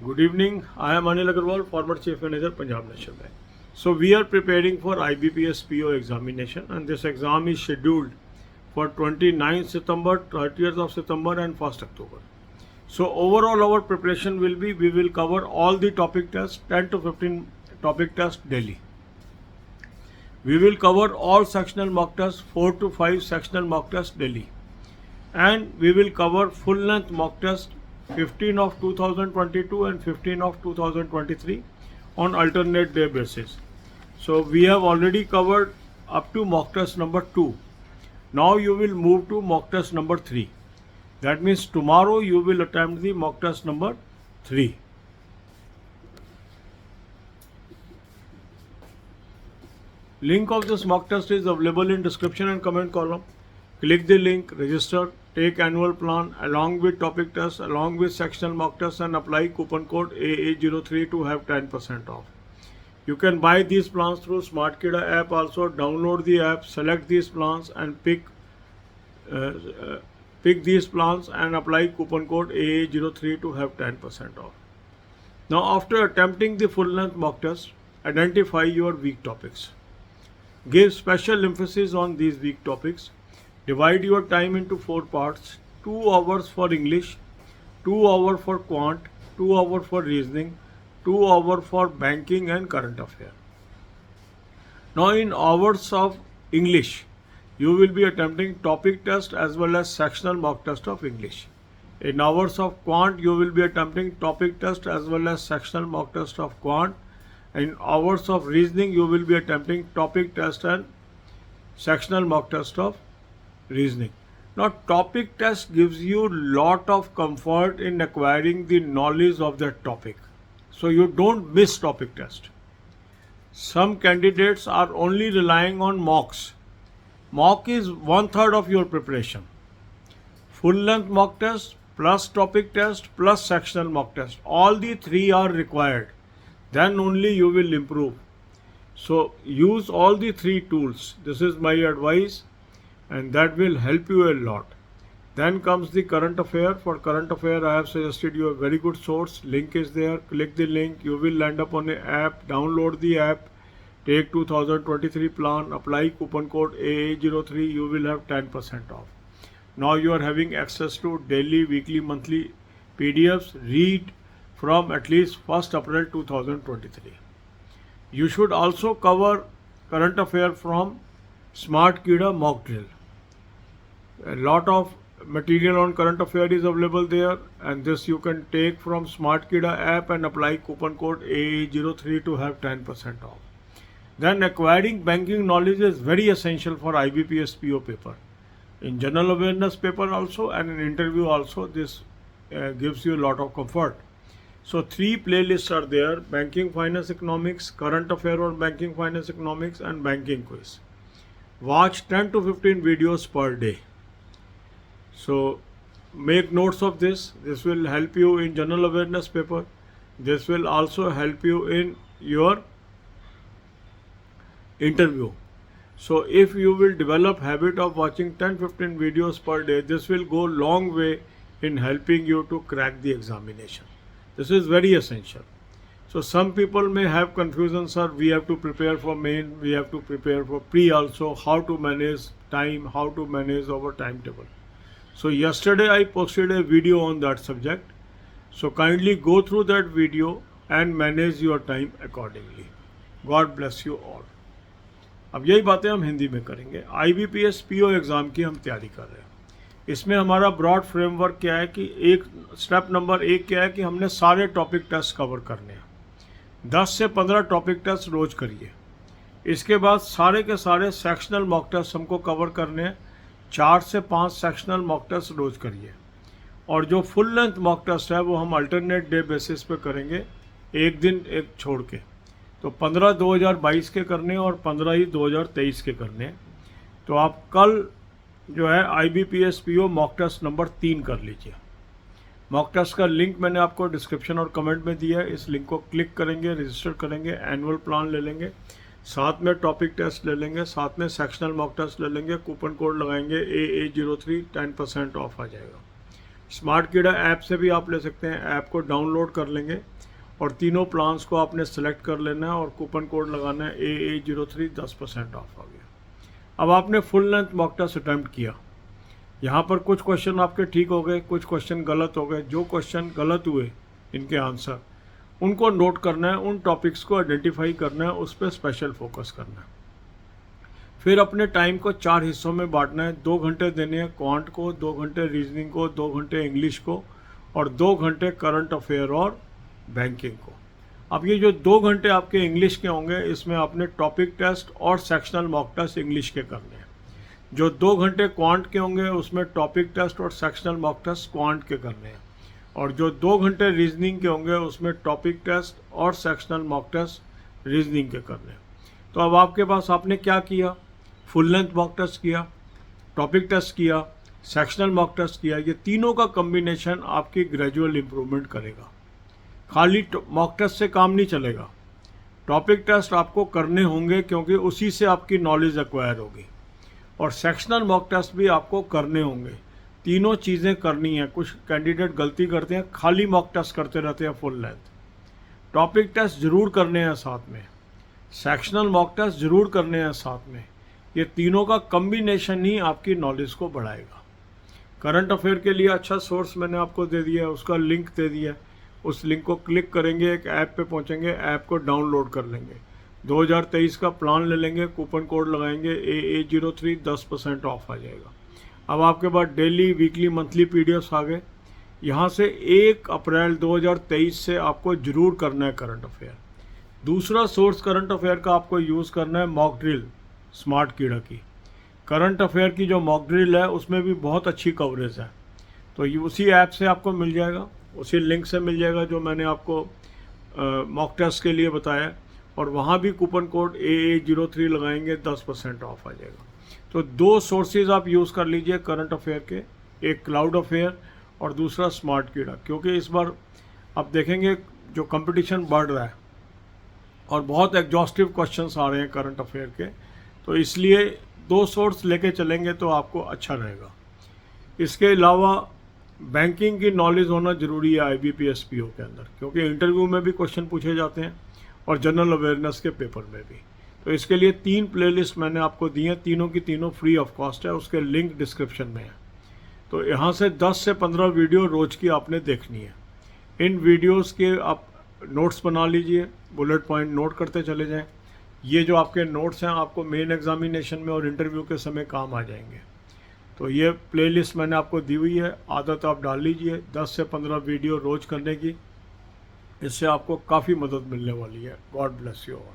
Good evening. I am Anil Agarwal, former Chief Manager, Punjab National Bank. So we are preparing for IBPS PO examination, and this exam is scheduled for 29th September, 30th of September and 1st October. So overall our preparation will be, we will cover all the topic tests, 10 to 15 topic tests daily. We will cover all sectional mock tests, 4 to 5 sectional mock tests daily. And we will cover full length mock test 15 of 2022 and 15 of 2023 on alternate day basis. So we have already covered up to mock test number 2. Now you will move to mock test number 3. That means tomorrow you will attempt the mock test number 3. Link of this mock test is available in description and comment column. Click the link, register, take annual plan along with topic test, along with sectional mock test, and apply coupon code AA03 to have 10% off. You can buy these plans through SmartKida app also. Download the app, select these plans and pick these plans and apply coupon code AA03 to have 10% off. Now after attempting the full length mock test, identify your weak topics. Give special emphasis on these weak topics. Divide your time into 4 parts, 2 hours for English, 2 hours for quant, 2 hours for reasoning, 2 hours for banking and current affairs. Now in hours of English, you will be attempting topic test as well as sectional mock test of English. In hours of quant, you will be attempting topic test as well as sectional mock test of quant. In hours of reasoning, you will be attempting topic test and sectional mock test of reasoning. Now topic test gives you lot of comfort in acquiring the knowledge of that topic, so you don't miss topic test. Some candidates are only relying on mocks. Mock is 1/3 of your preparation. Full length mock test plus topic test plus sectional mock test, all the 3 are required, then only you will improve. So use all the 3 tools. This is my advice, and that will help you a lot. Then comes the current affair. For current affair, I have suggested you a very good source. Link is there. Click the link. You will land up on an app. Download the app. Take 2023 plan. Apply coupon code AA03. You will have 10% off. Now you are having access to daily, weekly, monthly PDFs. Read from at least 1st April 2023. You should also cover current affair from SmartKida mock drill. A lot of material on current affair is available there, and this you can take from SmartKida app and apply coupon code AA03 to have 10% off. Then acquiring banking knowledge is very essential for IBPS PO paper. In general awareness paper also and in interview also, this gives you a lot of comfort. So 3 playlists are there: banking finance economics, current affair on banking finance economics, and banking quiz. Watch 10 to 15 videos per day. So make notes of this. This will help you in general awareness paper. This will also help you in your interview. So if you will develop habit of watching 10-15 videos per day, this will go long way in helping you to crack the examination. This is very essential. So some people may have confusion, sir, we have to prepare for main, we have to prepare for pre also, how to manage time, how to manage our timetable. So yesterday I posted a video on that subject. So kindly go through that video and manage your time accordingly. God bless you all. अब यही बातें हम हिंदी में करेंगे. IBPS PO exam की हम तैयारी कर रहे हैं. इसमें हमारा ब्रॉड फ्रेमवर्क क्या है कि स्टेप नंबर 1 क्या है कि हमने सारे टॉपिक टेस्ट कवर करने हैं. 10 से 15 टॉपिक टेस्ट रोज़ करिए. इसके बाद सारे के सारे सेक्शनल मॉक टेस्ट हमको कवर करने हैं. 4 से 5 सेक्शनल मॉक टेस्ट रोज़ करिए. और जो फुल लेंथ मॉक टेस्ट है वो हम अल्टरनेट डे बेसिस पे करेंगे, एक दिन एक छोड़ के. तो 15 2022 के करने और 15 ही 2023 के करने. तो आप कल जो है IBPS PO mock test number 3 कर लीजिए. मॉक टेस्ट का लिंक मैंने आपको डिस्क्रिप्शन और कमेंट में दिया है. इस लिंक को क्लिक करेंगे, रजिस्टर करेंगे, एनुअल प्लान ले लेंगे, साथ में टॉपिक टेस्ट ले लेंगे, साथ में सेक्शनल मॉक टेस्ट ले लेंगे, कूपन कोड लगाएंगे AA03, 10% ऑफ आ जाएगा. स्मार्ट कीड़ा ऐप से भी आप ले सकते हैं, ऐप को डाउनलोड कर लेंगे और तीनों प्लान्स को आपने सेलेक्ट कर लेना है और कूपन कोड लगाना है AA03, 10% ऑफ आ गया। अब आपने full length mock test attempt किया, यहाँ पर कुछ क्वेश्चन आपके ठीक हो गए, कुछ क्वेश्चन गलत हो गए। जो क्वेश्चन गलत हुए इनके आंसर उनको नोट करना है, उन टॉपिक्स को आइडेंटिफाई करना है, उस पर स्पेशल फोकस करना है। फिर अपने टाइम को 4 हिस्सों में बांटना है। 2 घंटे देने हैं क्वांट को, 2 घंटे रीजनिंग को, 2 घंटे इंग्लिश को और 2 घंटे करंट अफेयर और बैंकिंग को। अब ये जो 2 घंटे आपके इंग्लिश के होंगे, इसमें आपने टॉपिक टेस्ट और सेक्शनल मॉक टेस्ट इंग्लिश के करने हैं। जो 2 घंटे क्वांट के होंगे उसमें टॉपिक टेस्ट और सेक्शनल मॉक टेस्ट क्वांट के करने हैं। और जो 2 घंटे रीजनिंग के होंगे उसमें टॉपिक टेस्ट और सेक्शनल मॉक टेस्ट रीजनिंग के करने हैं। तो अब आपके पास आपने क्या किया, फुल लेंथ मॉक टेस्ट किया, टॉपिक टेस्ट किया, सेक्शनल मॉक टेस्ट किया। ये तीनों का कम्बिनेशन आपकी ग्रेजुअल इम्प्रूवमेंट करेगा। खाली मॉक टेस्ट से काम नहीं चलेगा, टॉपिक टेस्ट आपको करने होंगे क्योंकि उसी से आपकी नॉलेज एक्वायर होगी, और सेक्शनल मॉक टेस्ट भी आपको करने होंगे। तीनों चीज़ें करनी है। कुछ कैंडिडेट गलती करते हैं, खाली मॉक टेस्ट करते रहते हैं फुल लेंथ। टॉपिक टेस्ट ज़रूर करने हैं साथ में, सेक्शनल मॉक टेस्ट ज़रूर करने हैं साथ में। ये तीनों का कम्बिनेशन ही आपकी नॉलेज को बढ़ाएगा। करंट अफेयर के लिए अच्छा सोर्स मैंने आपको दे दिया है, उसका लिंक दे दिया है। उस लिंक को क्लिक करेंगे, एक ऐप पे पहुंचेंगे, ऐप को डाउनलोड कर लेंगे, 2023 का प्लान ले लेंगे, कूपन कोड लगाएंगे AA03, 10% ऑफ आ जाएगा। अब आपके पास डेली, वीकली, मंथली PDFs आ गए। यहाँ से 1 अप्रैल 2023 से आपको ज़रूर करना है करंट अफेयर। दूसरा सोर्स करंट अफेयर का आपको यूज़ करना है मॉक ड्रिल स्मार्ट कीड़ा की। करंट अफेयर की जो मॉक ड्रिल है उसमें भी बहुत अच्छी कवरेज है, तो ये उसी ऐप से आपको मिल जाएगा, उसी लिंक से मिल जाएगा जो मैंने आपको मॉक टेस्ट के लिए बताया। और वहाँ भी कूपन कोड AA03 लगाएंगे, 10% ऑफ आ जाएगा। तो 2 सोर्सेज आप यूज़ कर लीजिए करंट अफेयर के, एक क्लाउड अफेयर और दूसरा स्मार्ट कीड़ा। क्योंकि इस बार आप देखेंगे जो कंपटीशन बढ़ रहा है और बहुत एग्जॉस्टिव क्वेश्चंस आ रहे हैं करंट अफेयर के, तो इसलिए 2 सोर्स लेके चलेंगे तो आपको अच्छा रहेगा। इसके अलावा बैंकिंग की नॉलेज होना ज़रूरी है IBPS PO के अंदर, क्योंकि इंटरव्यू में भी क्वेश्चन पूछे जाते हैं और जनरल अवेयरनेस के पेपर में भी। तो इसके लिए 3 प्लेलिस्ट मैंने आपको दी हैं, तीनों की तीनों फ्री ऑफ कॉस्ट है, उसके लिंक डिस्क्रिप्शन में है। तो यहाँ से 10 से 15 वीडियो रोज़ की आपने देखनी है। इन वीडियोस के आप नोट्स बना लीजिए, बुलेट पॉइंट नोट करते चले जाएं। ये जो आपके नोट्स हैं आपको मेन एग्जामिनेशन में और इंटरव्यू के समय काम आ जाएंगे। तो ये प्लेलिस्ट मैंने आपको दी हुई है, आदत आप डाल लीजिए 10 से 15 वीडियो रोज़ करने की। इससे आपको काफ़ी मदद मिलने वाली है। God bless you all.